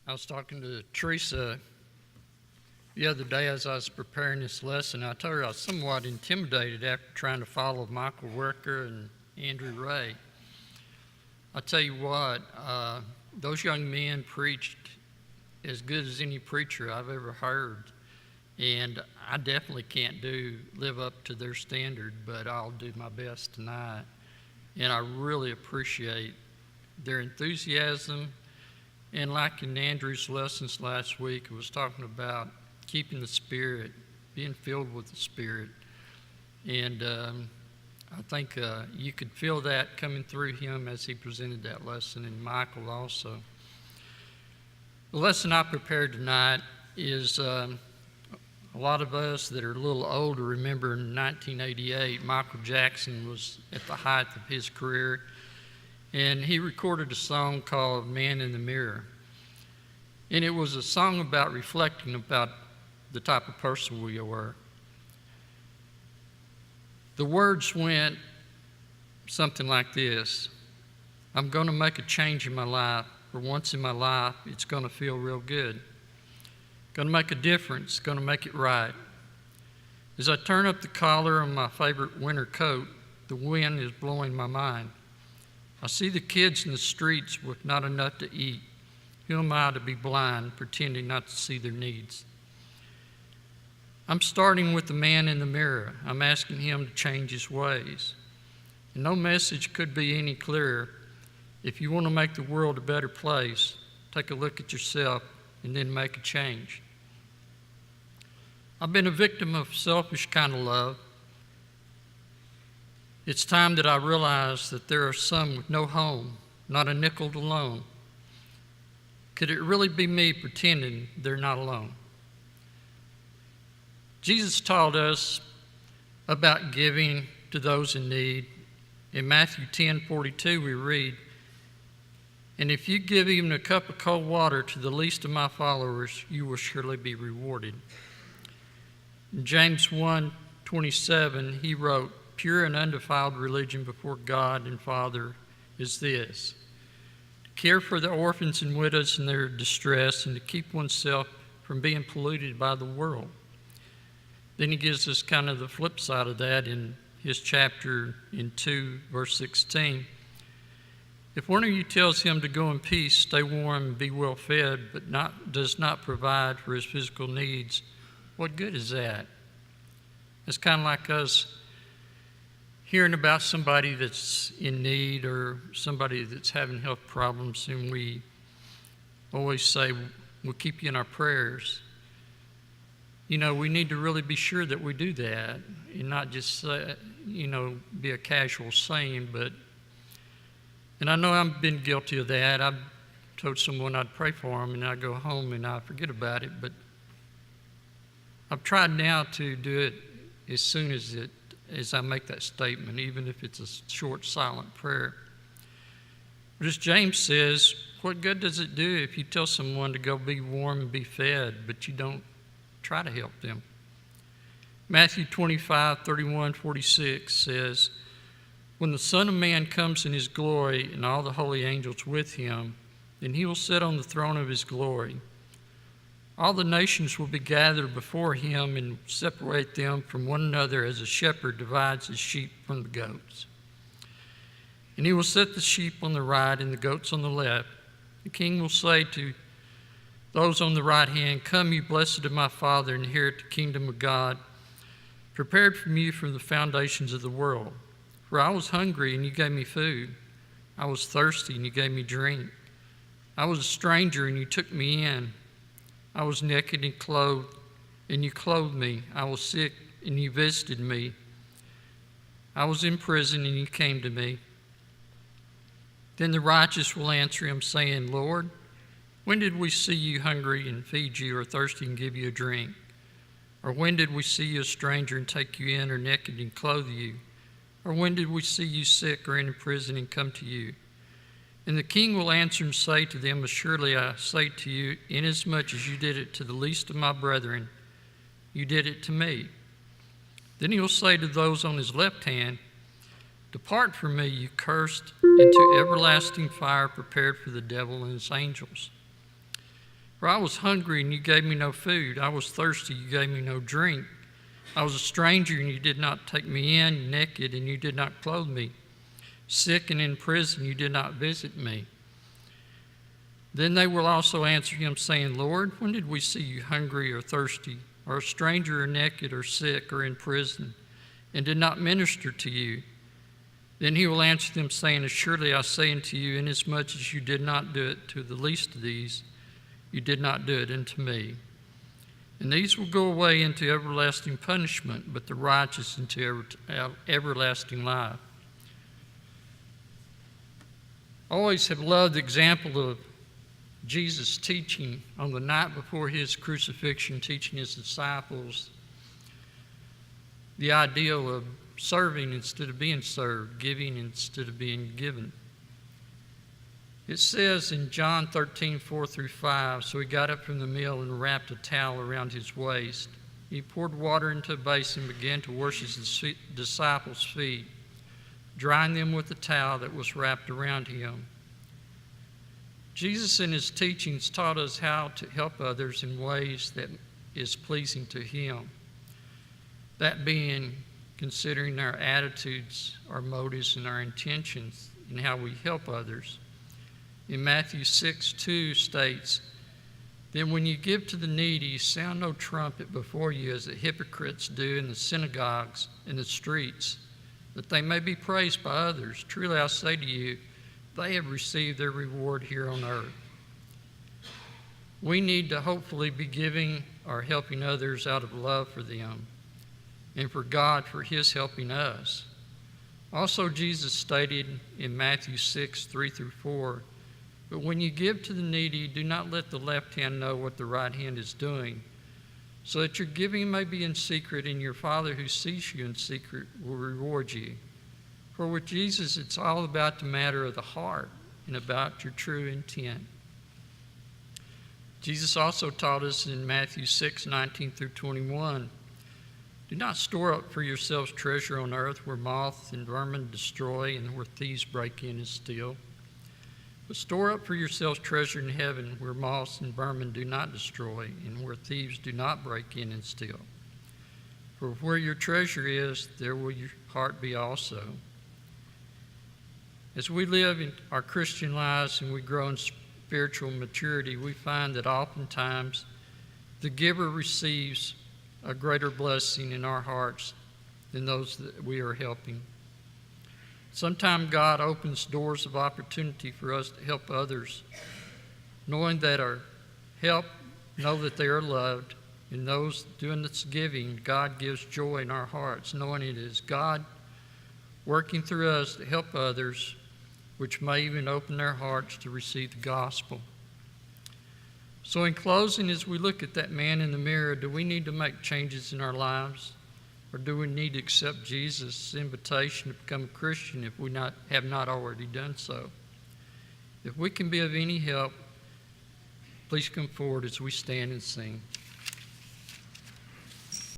I was talking to Teresa the other day as I was preparing this lesson. I told her I was somewhat intimidated after trying to follow Michael Worker and Andrew Ray. I tell you what, those young men preached as good as any preacher I've ever heard, and I definitely can't live up to their standard, but I'll do my best tonight. And I really appreciate their enthusiasm. And like in Andrew's lessons last week, it was talking about keeping the Spirit, being filled with the Spirit. And I think you could feel that coming through him as he presented that lesson, and Michael also. The lesson I prepared tonight is a lot of us that are a little older remember in 1988, Michael Jackson was at the height of his career, and he recorded a song called Man in the Mirror. And it was a song about reflecting about the type of person we were. The words went something like this: I'm going to make a change in my life. For once in my life, it's going to feel real good. Going to make a difference, going to make it right. As I turn up the collar on my favorite winter coat, the wind is blowing my mind. I see the kids in the streets with not enough to eat. Who am I to be blind, pretending not to see their needs? I'm starting with the man in the mirror. I'm asking him to change his ways. And no message could be any clearer. If you want to make the world a better place, take a look at yourself and then make a change. I've been a victim of selfish kind of love. It's time that I realize that there are some with no home, not a nickel to loan. Could it really be me pretending they're not alone? Jesus taught us about giving to those in need. In Matthew 10:42 we read, and if you give even a cup of cold water to the least of my followers, you will surely be rewarded. In James 1:27 he wrote, pure and undefiled religion before God and Father is this: to care for the orphans and widows in their distress and to keep oneself from being polluted by the world. Then he gives us kind of the flip side of that in his chapter in 2, verse 16. If one of you tells him to go in peace, stay warm, and be well fed, but does not provide for his physical needs, what good is that? It's kind of like us hearing about somebody that's in need or somebody that's having health problems, and we always say, we'll keep you in our prayers. You know, we need to really be sure that we do that and not just, be a casual saying, and I know I've been guilty of that. I've told someone I'd pray for them, and I go home and I forget about it, but I've tried now to do it as soon as I make that statement, even if it's a short, silent prayer. But as James says, what good does it do if you tell someone to go be warm and be fed, but you don't try to help them? Matthew 25:31-46 says, when the Son of Man comes in his glory and all the holy angels with him, then he will sit on the throne of his glory. All the nations will be gathered before him and separate them from one another as a shepherd divides his sheep from the goats. And he will set the sheep on the right and the goats on the left. The king will say to those on the right hand, come, you blessed of my Father, and inherit the kingdom of God, prepared for you from the foundations of the world. For I was hungry, and you gave me food. I was thirsty, and you gave me drink. I was a stranger, and you took me in. I was naked and you clothed me. I was sick, and you visited me. I was in prison, and you came to me. Then the righteous will answer him, saying, Lord, when did we see you hungry and feed you, or thirsty and give you a drink? Or when did we see you a stranger and take you in, or naked and clothe you? Or when did we see you sick or in prison and come to you? And the king will answer and say to them, assuredly I say to you, inasmuch as you did it to the least of my brethren, you did it to me. Then he will say to those on his left hand, depart from me, you cursed, into everlasting fire prepared for the devil and his angels. For I was hungry, and you gave me no food. I was thirsty, you gave me no drink. I was a stranger, and you did not take me in, naked, and you did not clothe me. Sick and in prison, you did not visit me. Then they will also answer him, saying, Lord, when did we see you hungry or thirsty, or a stranger or naked or sick or in prison, and did not minister to you? Then he will answer them, saying, Assuredly I say unto you, inasmuch as you did not do it to the least of these, you did not do it unto me. And these will go away into everlasting punishment, but the righteous into everlasting life. I always have loved the example of Jesus teaching on the night before his crucifixion, teaching his disciples the ideal of serving instead of being served, giving instead of being given. It says in John 13:4-5, so he got up from the meal and wrapped a towel around his waist. He poured water into a basin and began to wash his disciples' feet, drying them with the towel that was wrapped around him. Jesus in his teachings taught us how to help others in ways that is pleasing to him. That being considering our attitudes, our motives, and our intentions in how we help others. In Matthew 6:2 states, Then when you give to the needy, sound no trumpet before you as the hypocrites do in the synagogues and the streets, that they may be praised by others. Truly I say to you, they have received their reward here on earth. We need to hopefully be giving or helping others out of love for them and for God for his helping us. Also, Jesus stated in Matthew 6:3-4, But when you give to the needy, do not let the left hand know what the right hand is doing, so that your giving may be in secret, and your Father who sees you in secret will reward you. For with Jesus, it's all about the matter of the heart and about your true intent. Jesus also taught us in Matthew 6:19-21, Do not store up for yourselves treasure on earth where moth and vermin destroy and where thieves break in and steal. But store up for yourselves treasure in heaven where moths and vermin do not destroy and where thieves do not break in and steal. For where your treasure is, there will your heart be also. As we live in our Christian lives and we grow in spiritual maturity, we find that oftentimes the giver receives a greater blessing in our hearts than those that we are helping. Sometimes God opens doors of opportunity for us to help others, knowing that our help know that they are loved, and those doing this giving, God gives joy in our hearts, knowing it is God working through us to help others, which may even open their hearts to receive the gospel. So in closing, as we look at that man in the mirror, do we need to make changes in our lives? Or do we need to accept Jesus' invitation to become a Christian if we have not already done so? If we can be of any help, please come forward as we stand and sing.